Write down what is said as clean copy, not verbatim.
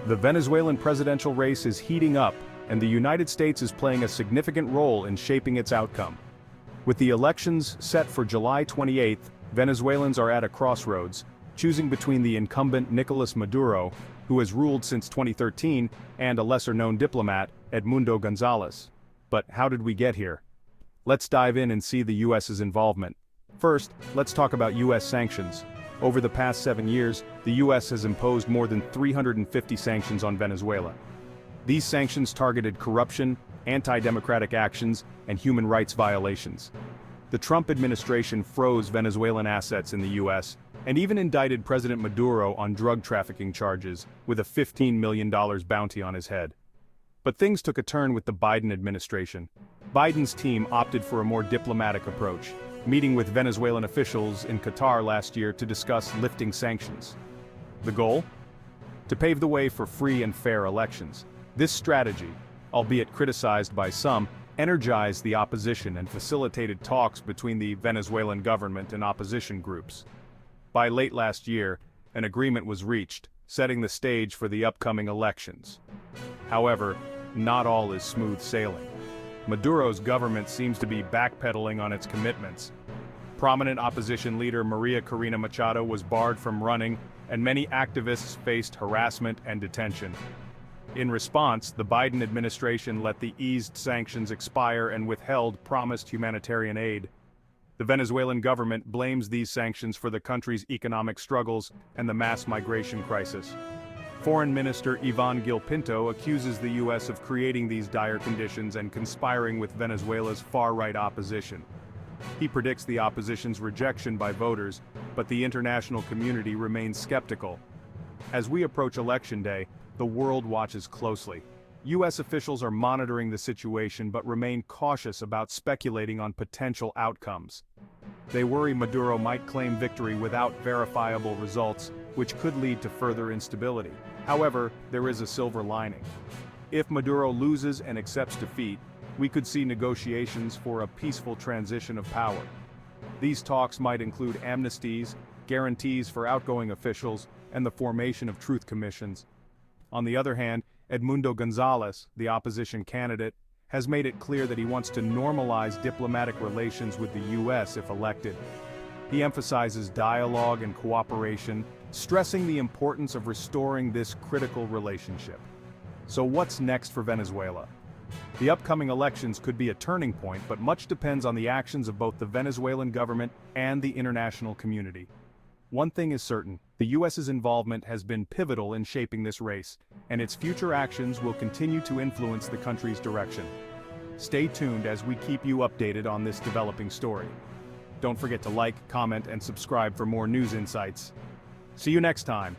The Venezuelan presidential race is heating up, and the United States is playing a significant role in shaping its outcome. With the elections set for July 28, Venezuelans are at a crossroads, choosing between the incumbent Nicolás Maduro, who has ruled since 2013, and a lesser-known diplomat, Edmundo González. But how did we get here? Let's dive in and see the US's involvement. First, let's talk about US sanctions. Over the past 7 years, the US has imposed more than 350 sanctions on Venezuela. These sanctions targeted corruption, anti-democratic actions, and human rights violations. The Trump administration froze Venezuelan assets in the US, and even indicted President Maduro on drug trafficking charges, with a $15 million bounty on his head. But things took a turn with the Biden administration. Biden's team opted for a more diplomatic approach, meeting with Venezuelan officials in Qatar last year to discuss lifting sanctions. The goal? To pave the way for free and fair elections. This strategy, albeit criticized by some, energized the opposition and facilitated talks between the Venezuelan government and opposition groups. By late last year, an agreement was reached, setting the stage for the upcoming elections. However, not all is smooth sailing. Maduro's government seems to be backpedaling on its commitments. Prominent opposition leader Maria Corina Machado was barred from running, and many activists faced harassment and detention. In response, the Biden administration let the eased sanctions expire and withheld promised humanitarian aid. The Venezuelan government blames these sanctions for the country's economic struggles and the mass migration crisis. Foreign Minister Ivan Gil Pinto accuses the U.S. of creating these dire conditions and conspiring with Venezuela's far-right opposition. He predicts the opposition's rejection by voters, but the international community remains skeptical. As we approach Election Day, the world watches closely. U.S. officials are monitoring the situation but remain cautious about speculating on potential outcomes. They worry Maduro might claim victory without verifiable results, which could lead to further instability. However, there is a silver lining. If Maduro loses and accepts defeat, we could see negotiations for a peaceful transition of power. These talks might include amnesties, guarantees for outgoing officials, and the formation of truth commissions. On the other hand, Edmundo González, the opposition candidate, has made it clear that he wants to normalize diplomatic relations with the U.S. if elected. He emphasizes dialogue and cooperation, stressing the importance of restoring this critical relationship. So what's next for Venezuela? The upcoming elections could be a turning point, but much depends on the actions of both the Venezuelan government and the international community. One thing is certain, the U.S.'s involvement has been pivotal in shaping this race, and its future actions will continue to influence the country's direction. Stay tuned as we keep you updated on this developing story. Don't forget to like, comment, and subscribe for more news insights. See you next time.